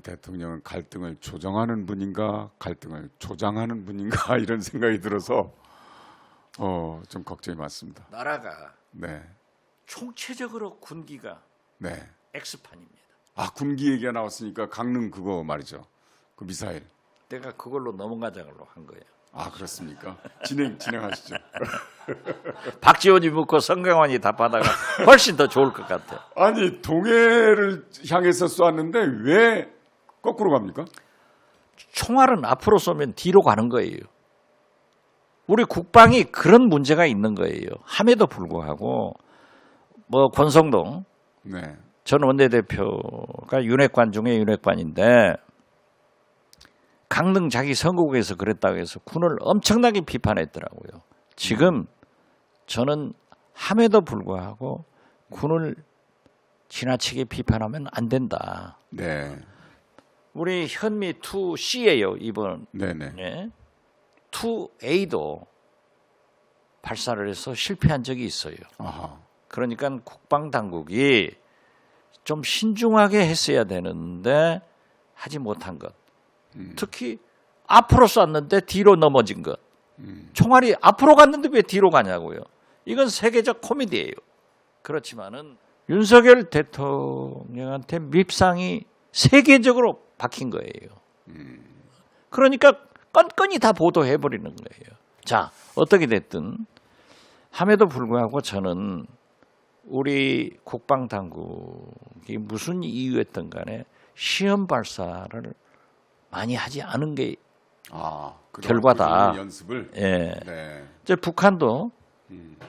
대통령은 갈등을 조정하는 분인가 갈등을 조장하는 분인가 이런 생각이 들어서 좀 걱정이 많습니다. 나라가 네. 총체적으로 군기가 네. X판입니다. 아, 군기 얘기가 나왔으니까 강릉 그거 말이죠. 그 미사일. 내가 그걸로 넘어가자고 한 거예요. 아, 그렇습니까? 진행하시죠. 박지원이 묻고 성경환이 답하다가 훨씬 더 좋을 것 같아요. 아니, 동해를 향해서 쏘았는데 왜 거꾸로 갑니까? 총알은 앞으로 쏘면 뒤로 가는 거예요. 우리 국방이 그런 문제가 있는 거예요. 함에도 불구하고 뭐 권성동 네. 전 원내대표가 윤핵관 중에 윤핵관인데 강릉 자기 선거구에서 그랬다고 해서 군을 엄청나게 비판했더라고요. 지금 저는 함에도 불구하고 군을 지나치게 비판하면 안 된다. 네. 우리 현미 2C예요, 이번. 네네. 네. 2A도 발사를 해서 실패한 적이 있어요. 아하. 그러니까 국방 당국이 좀 신중하게 했어야 되는데 하지 못한 것. 특히 앞으로 쐈는데 뒤로 넘어진 것. 총알이 앞으로 갔는데 왜 뒤로 가냐고요. 이건 세계적 코미디예요. 그렇지만은 윤석열 대통령한테 밉상이 세계적으로 박힌 거예요. 그러니까 건건이 다 보도해버리는 거예요. 자, 어떻게 됐든 함에도 불구하고 저는 우리 국방당국이 무슨 이유였든 간에 시험 발사를 많이 하지 않은 게 결과다. 연습을. 예. 네. 이제 북한도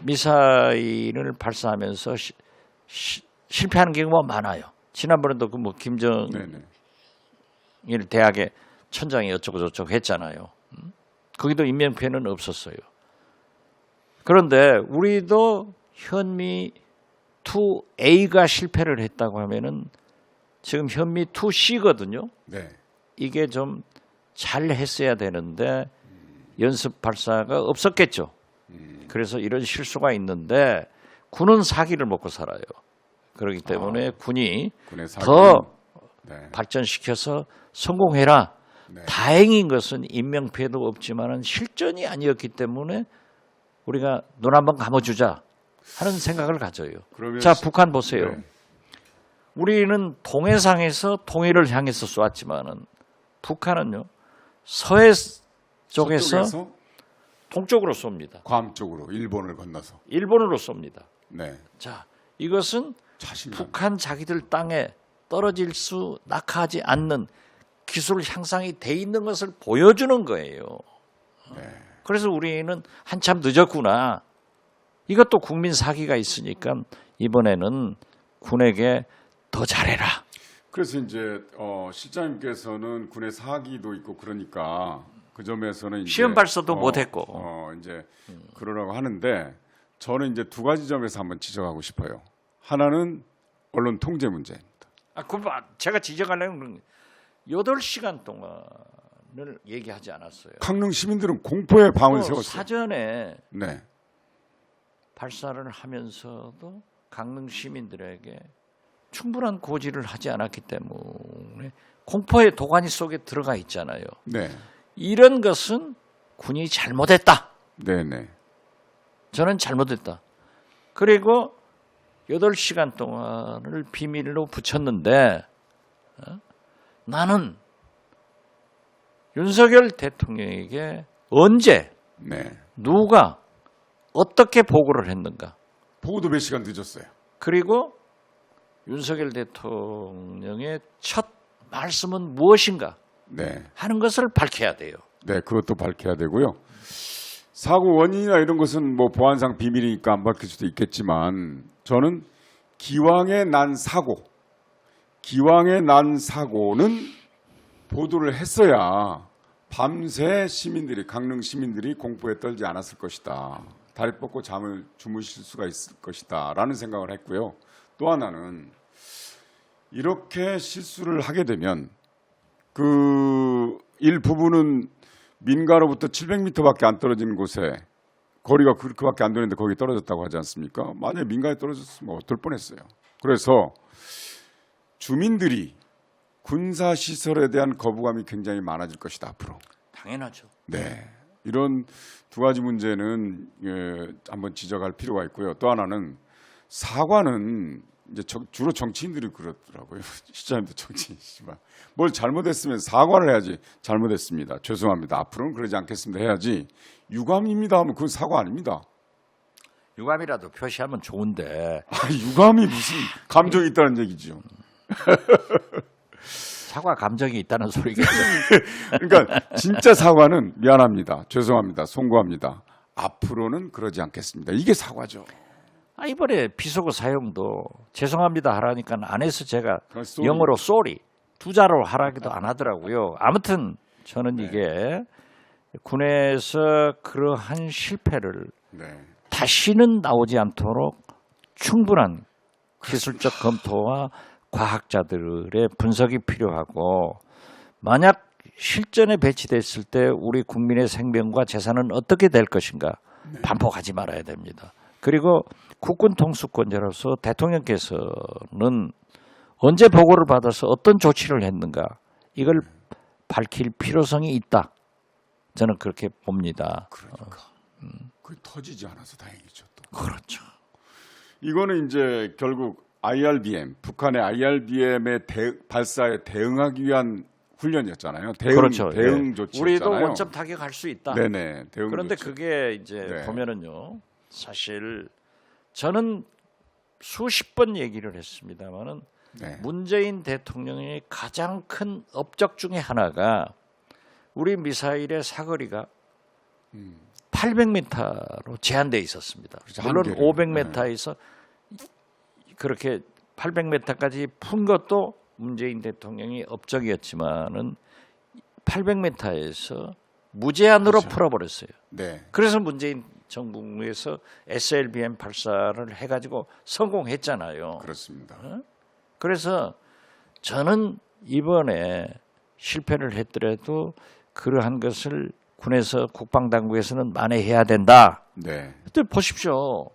미사일을 발사하면서 실패하는 경우가 많아요. 지난번에도 그 뭐 김정일 네네. 대학의 천장이 어쩌고 저쩌고 했잖아요. 거기도 인명피해는 없었어요. 그런데 우리도 현미 2A가 실패를 했다고 하면은 지금 현미 2C거든요. 네. 이게 좀 잘 했어야 되는데 연습 발사가 없었겠죠. 그래서 이런 실수가 있는데 군은 사기를 먹고 살아요. 그렇기 때문에 군이 더 네. 발전시켜서 성공해라. 네. 다행인 것은 인명피해도 없지만은 실전이 아니었기 때문에 우리가 눈 한번 감아주자 하는 생각을 가져요. 자, 북한 보세요. 네. 우리는 동해상에서 동해를 향해서 쏘았지만은 북한은요 서해 쪽에서 동쪽으로 쏩니다. 괌 쪽으로 일본을 건너서. 일본으로 쏩니다. 네. 자, 이것은 자신감. 북한 자기들 땅에 떨어질 수 낙하하지 않는 기술 향상이 돼 있는 것을 보여주는 거예요. 네. 그래서 우리는 한참 늦었구나. 이것도 국민 사기가 있으니까 이번에는 군에게 더 잘해라. 그래서 이제 실장님께서는 군의 사기도 있고 그러니까 그 점에서는 이제 시험 발사도 못했고 이제 그러라고 하는데 저는 이제 두 가지 점에서 한번 지적하고 싶어요. 하나는 언론 통제 문제입니다. 제가 지적하려는 8시간 동안을 얘기하지 않았어요. 강릉 시민들은 공포의 방을 세웠어요. 사전에 네. 발사를 하면서도 강릉 시민들에게 충분한 고지를 하지 않았기 때문에 공포의 도가니 속에 들어가 있잖아요. 네. 이런 것은 군이 잘못했다. 네네. 저는 잘못했다. 그리고 8시간 동안을 비밀로 붙였는데 나는 윤석열 대통령에게 언제 누가 어떻게 보고를 했는가. 보고도 몇 시간 늦었어요. 그리고 윤석열 대통령의 첫 말씀은 무엇인가 하는 것을 밝혀야 돼요. 네, 그것도 밝혀야 되고요. 사고 원인이나 이런 것은 뭐 보안상 비밀이니까 안 밝힐 수도 있겠지만 저는 기왕에 난 사고는 보도를 했어야 밤새 강릉 시민들이 공포에 떨지 않았을 것이다. 다리 뻗고 잠을 주무실 수가 있을 것이다 라는 생각을 했고요. 또 하나는 이렇게 실수를 하게 되면 그 일부분은 민가로부터 700m밖에 안 떨어지는 곳에 거리가 그렇게밖에 안 되는데 거기 떨어졌다고 하지 않습니까? 만약에 민가에 떨어졌으면 어떨 뻔했어요. 그래서 주민들이 군사 시설에 대한 거부감이 굉장히 많아질 것이다 앞으로. 당연하죠. 네, 이런 두 가지 문제는 한번 지적할 필요가 있고요. 또 하나는 사과는 이제 주로 정치인들이 그러더라고요. 시장님도 정치인이지만 뭘 잘못했으면 사과를 해야지. 잘못했습니다. 죄송합니다. 앞으로는 그러지 않겠습니다. 해야지. 유감입니다 하면 그건 사과 아닙니다. 유감이라도 표시하면 좋은데 유감이 무슨 감정이 있다는 얘기죠. 사과 감정이 있다는 소리겠죠. 그러니까 진짜 사과는 미안합니다. 죄송합니다. 송구합니다. 앞으로는 그러지 않겠습니다. 이게 사과죠. 이번에 비속어 사용도 죄송합니다 하라니까 안 해서 제가 sorry. 영어로 sorry 두 자로 하라기도 안 하더라고요. 아무튼 저는 이게 군에서 그러한 실패를 다시는 나오지 않도록 충분한 기술적 검토와 과학자들의 분석이 필요하고 만약 실전에 배치됐을 때 우리 국민의 생명과 재산은 어떻게 될 것인가 반복하지 말아야 됩니다. 그리고 국군 통수권자로서 대통령께서는 언제 보고를 받아서 어떤 조치를 했는가 이걸 밝힐 필요성이 있다. 저는 그렇게 봅니다. 그러니까 그게 터지지 않아서 다행이죠. 또. 그렇죠. 이거는 이제 결국 IRBM, 북한의 IRBM의 발사에 대응하기 위한 훈련이었잖아요. 그렇죠. 대응 조치였잖아요. 우리도 원점 타격할 수 있다. 네네. 대응 그런데 조치. 그게 이제 보면은요. 사실 저는 수십 번 얘기를 했습니다만은 문재인 대통령의 가장 큰 업적 중에 하나가 우리 미사일의 사거리가 800m로 제한되어 있었습니다. 그렇죠, 물론 한계를. 500m에서 그렇게 800m까지 푼 것도 문재인 대통령이 업적이었지만은 800m에서 무제한으로 풀어버렸어요. 네. 그래서 문재인 정부에서 SLBM 발사를 해가지고 성공했잖아요. 그렇습니다. 그래서 저는 이번에 실패를 했더라도 그러한 것을 군에서 국방당국에서는 만회해야 된다. 네. 근데 보십시오.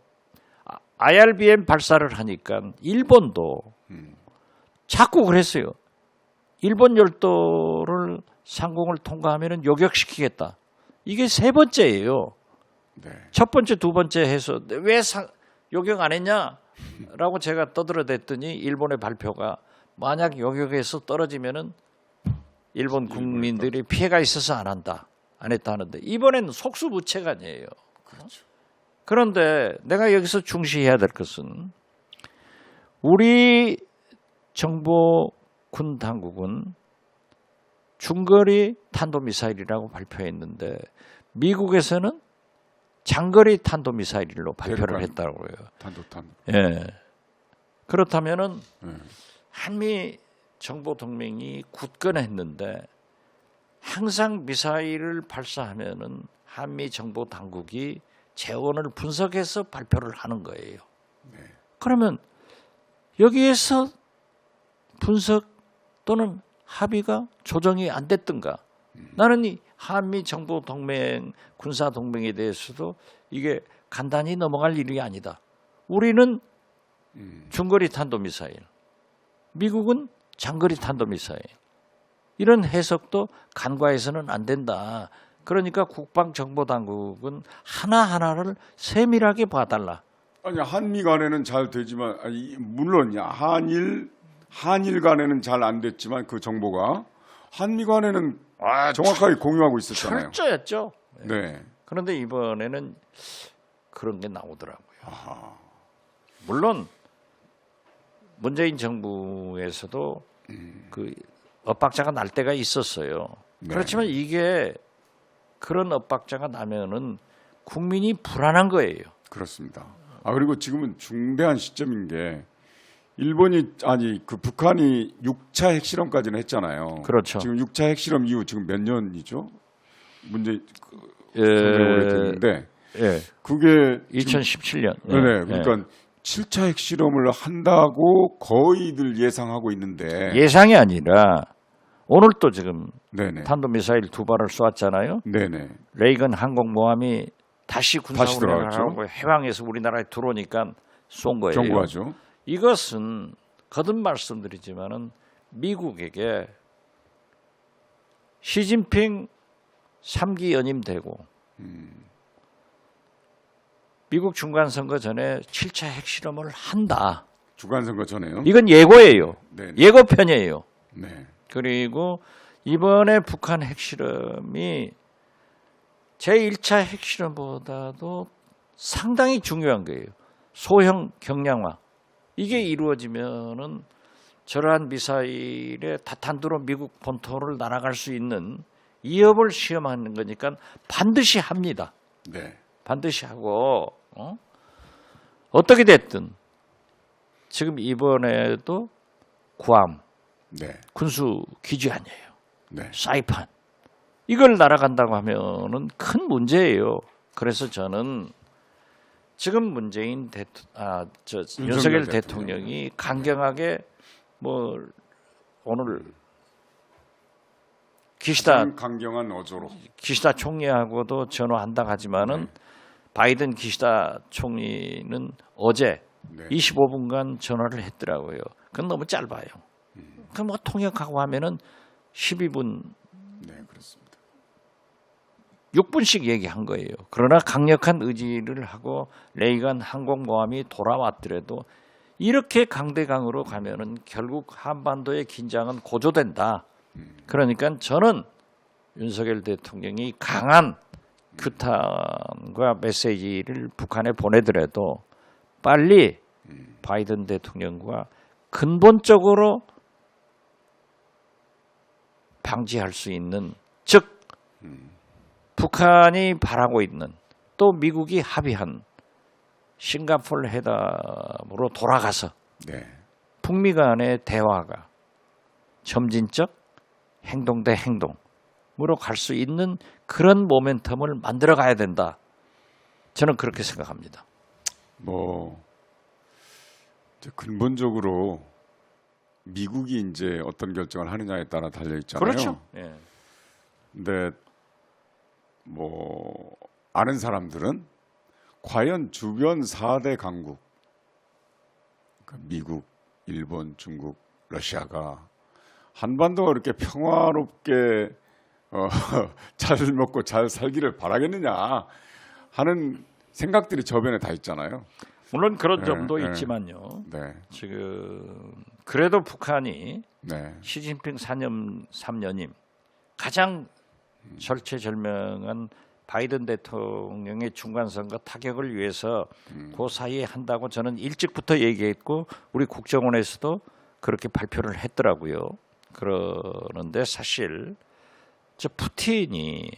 IRBM 발사를 하니까 일본도 자꾸 그랬어요. 일본 열도를 상공을 통과하면 요격시키겠다. 이게 세 번째예요. 네. 첫 번째, 두 번째 해서 왜 요격 안 했냐라고 제가 떠들어댔더니 일본의 발표가 만약 요격해서 떨어지면은 일본 국민들이 피해가 있어서 안 한다, 안 했다 하는데 이번에는 속수무책아니에요. 그렇죠. 그런데 내가 여기서 중시해야 될 것은 우리 정보 군 당국은 중거리 탄도미사일이라고 발표했는데 미국에서는 장거리 탄도미사일로 발표를 했다고요. 탄도. 예. 그렇다면은 한미 정보 동맹이 굳건했는데 항상 미사일을 발사하면은 한미 정보 당국이 재원을 분석해서 발표를 하는 거예요. 그러면 여기에서 분석 또는 합의가 조정이 안 됐던가? 나는 이 한미 정보 동맹, 군사 동맹에 대해서도 이게 간단히 넘어갈 일이 아니다. 우리는 중거리 탄도미사일, 미국은 장거리 탄도미사일. 이런 해석도 간과해서는 안 된다. 그러니까 국방정보당국은 하나하나를 세밀하게 봐달라. 아니 한미 간에는 잘 되지만 물론 한일 간에는 잘 안 됐지만 그 정보가 한미 간에는 정확하게 공유하고 있었잖아요. 철저였죠. 네. 그런데 이번에는 그런 게 나오더라고요. 물론 문재인 정부에서도 그 엇박자가 날 때가 있었어요. 네. 그렇지만 이게 그런 엇박자가 나면은 국민이 불안한 거예요. 그렇습니다. 그리고 지금은 중대한 시점인 게 북한이 6차 핵실험까지는 했잖아요. 그렇죠. 지금 6차 핵실험 이후 지금 몇 년이죠? 예, 오래됐는데 예. 그게 2017년. 네. 그러니까 7차 핵실험을 한다고 거의들 예상하고 있는데 예상이 아니라 오늘 또 지금 네네. 탄도미사일 2발을 쏘았잖아요. 네네. 레이건 항공모함이 다시 군사훈련을 들어갔죠. 하고 해방에서 우리나라에 들어오니까 쏜 거예요. 경고하죠. 이것은 거듭 말씀드리지만은 미국에게 시진핑 3기 연임되고 미국 중간선거 전에 7차 핵실험을 한다. 주간선거 전에요. 이건 예고예요. 네. 예고편이에요. 네. 그리고 이번에 북한 핵실험이 제1차 핵실험보다도 상당히 중요한 거예요. 소형 경량화. 이게 이루어지면은 저러한 미사일에 다탄두로 미국 본토를 날아갈 수 있는 위협을 시험하는 거니까 반드시 합니다. 네. 반드시 하고 어떻게 됐든 지금 이번에도 구암 네. 군수 기지 아니에요. 네. 사이판 이걸 날아간다고 하면은 큰 문제예요. 그래서 저는 지금 문재인 윤석열 대통령이 강경하게 뭐 오늘 강경한 어조로. 기시다 총리하고도 전화한다 하지만은 바이든 기시다 총리는 어제 네. 25분간 전화를 했더라고요. 그건 너무 짧아요. 그 뭐 통역하고 하면은 12분, 네, 그렇습니다. 6분씩 얘기한 거예요. 그러나 강력한 의지를 하고 레이건 항공모함이 돌아왔더라도 이렇게 강대강으로 가면은 결국 한반도의 긴장은 고조된다. 그러니까 저는 윤석열 대통령이 강한 규탄과 메시지를 북한에 보내더라도 빨리 바이든 대통령과 근본적으로 방지할 수 있는, 즉 북한이 바라고 있는 또 미국이 합의한 싱가포르 회담으로 돌아가서 네. 북미 간의 대화가 점진적 행동 대 행동으로 갈 수 있는 그런 모멘텀을 만들어 가야 된다. 저는 그렇게 생각합니다. 뭐 이제 근본적으로 미국이 이제 어떤 결정을 하느냐에 따라 달려 있잖아요. 그렇죠. 예. 근데 뭐 아는 사람들은 과연 주변 4대 강국, 그러니까 미국, 일본, 중국, 러시아가 한반도가 그렇게 평화롭게 잘 먹고 잘 살기를 바라겠느냐 하는 생각들이 저변에 다 있잖아요. 물론 그런 네, 점도 네. 있지만요. 네, 지금 그래도 북한이 네, 시진핑 3년임 가장 절체절명한 바이든 대통령의 중간선거 타격을 위해서 그 사이에 한다고 저는 일찍부터 얘기했고 우리 국정원에서도 그렇게 발표를 했더라고요. 그러는데 사실 저 푸틴이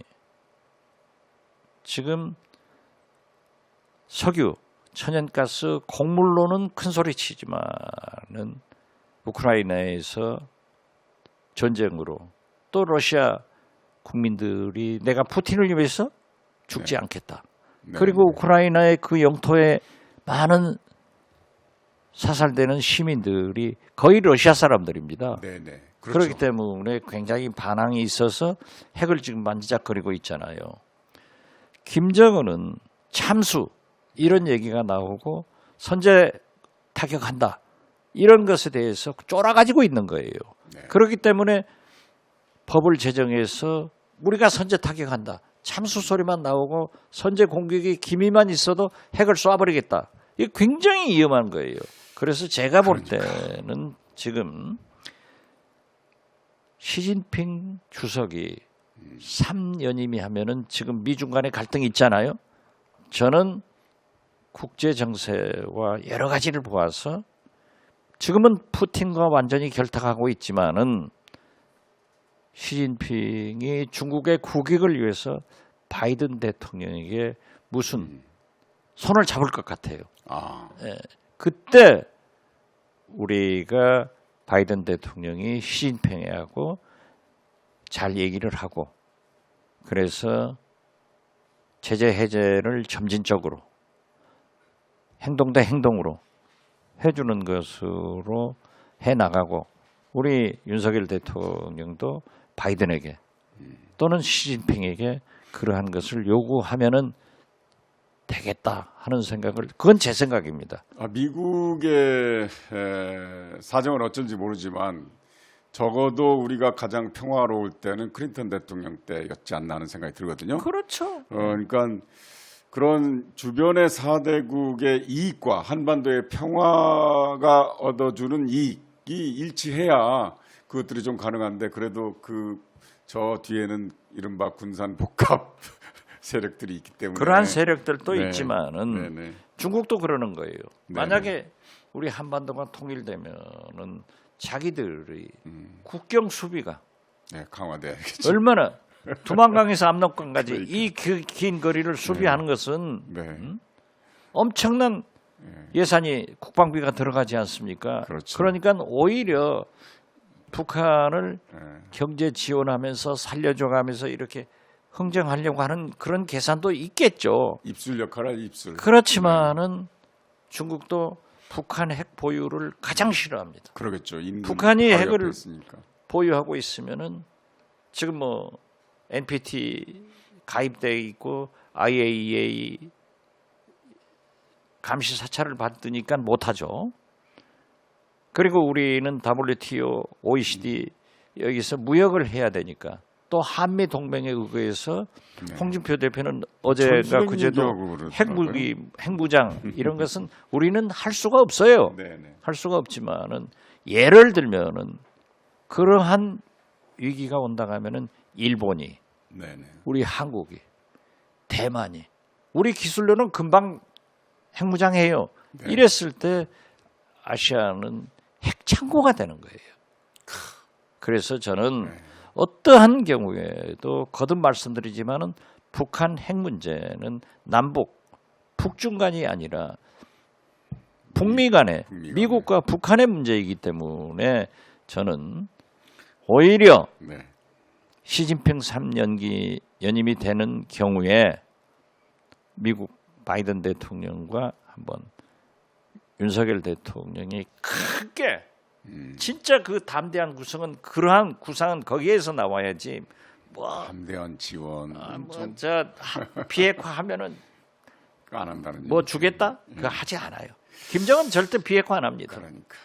지금 석유, 천연가스, 곡물로는 큰 소리 치지만은 우크라이나에서 전쟁으로 또 러시아 국민들이 내가 푸틴을 위해서 죽지 않겠다. 네. 그리고 우크라이나의 그 영토에 많은 사살되는 시민들이 거의 러시아 사람들입니다. 네, 네. 그렇기 때문에 굉장히 반항이 있어서 핵을 지금 만지작거리고 있잖아요. 김정은은 참수 이런 얘기가 나오고 선제 타격한다 이런 것에 대해서 쫄아가지고 있는 거예요. 네. 그렇기 때문에 법을 제정해서 우리가 선제 타격한다. 참수 소리만 나오고 선제 공격이 기미만 있어도 핵을 쏴버리겠다. 이게 굉장히 위험한 거예요. 그래서 제가 볼 때는 지금 시진핑 주석이 3연임이 하면은 지금 미중 간의 갈등이 있잖아요. 저는 국제 정세와 여러 가지를 보아서 지금은 푸틴과 완전히 결탁하고 있지만은 시진핑이 중국의 국익을 위해서 바이든 대통령에게 무슨 손을 잡을 것 같아요. 아, 예, 그때 우리가 바이든 대통령이 시진핑하고 잘 얘기를 하고 그래서 제재 해제를 점진적으로 행동 대 행동으로 해주는 것으로 해나가고 우리 윤석열 대통령도 바이든에게 또는 시진핑에게 그러한 것을 요구하면은 되겠다 하는 생각을 그건 제 생각입니다. 미국의 사정은 어쩐지 모르지만 적어도 우리가 가장 평화로울 때는 클린턴 대통령 때였지 않나 하는 생각이 들거든요. 그렇죠. 그러니까 그런 주변의 4대국의 이익과 한반도의 평화가 얻어주는 이익이 일치해야 그것들이 좀 가능한데 그래도 저 뒤에는 이른바 군산 복합 세력들이 있기 때문에 그러한 세력들도 네. 있지만은 네네. 중국도 그러는 거예요. 네. 만약에 우리 한반도가 통일되면은 자기들이 국경 수비가 네, 강화돼야겠죠. 얼마나 두만강에서 압록강까지 그러니까. 이 긴 거리를 수비하는 것은 네. 엄청난 예산이 국방비가 들어가지 않습니까? 그렇죠. 그러니까 오히려 북한을 네. 경제 지원하면서 살려줘가면서 이렇게 흥정하려고 하는 그런 계산도 있겠죠. 입술 역할을 입술. 그렇지만은 중국도 북한 핵 보유를 가장 싫어합니다. 그러겠죠. 인근 북한이 바로 핵을 옆에 있으니까. 보유하고 있으면은 지금 뭐 NPT 가입돼 있고 IAEA 감시 사찰을 받으니까 못하죠. 그리고 우리는 WTO, OECD 여기서 무역을 해야 되니까 또 한미 동맹에 의거해서 네. 홍준표 대표는 어제가 전술핵 그제도 얘기하고 그러더라고요. 핵무장 이런 것은 우리는 할 수가 없어요. 네네. 할 수가 없지만은 예를 들면은 그러한 위기가 온다 하면은 일본이, 네네. 우리 한국이, 대만이 우리 기술로는 금방 핵무장해요. 네. 이랬을 때 아시아는 핵 창고가 되는 거예요. 그래서 저는 네. 어떠한 경우에도 거듭 말씀드리지만은 북한 핵 문제는 남북, 북중 간이 아니라 북미 간의 미국과 북한의 문제이기 때문에 저는 오히려 네. 시진핑 3년기 연임이 되는 경우에 미국 바이든 대통령과 한번 윤석열 대통령이 크게 진짜 그 담대한 구성은 그러한 구상은 거기에서 나와야지 담대한 지원 뭐저 비핵화하면은 안 한다는 뭐 얘기죠. 주겠다 그거 하지 않아요. 김정은 절대 비핵화 안 합니다. 그러니까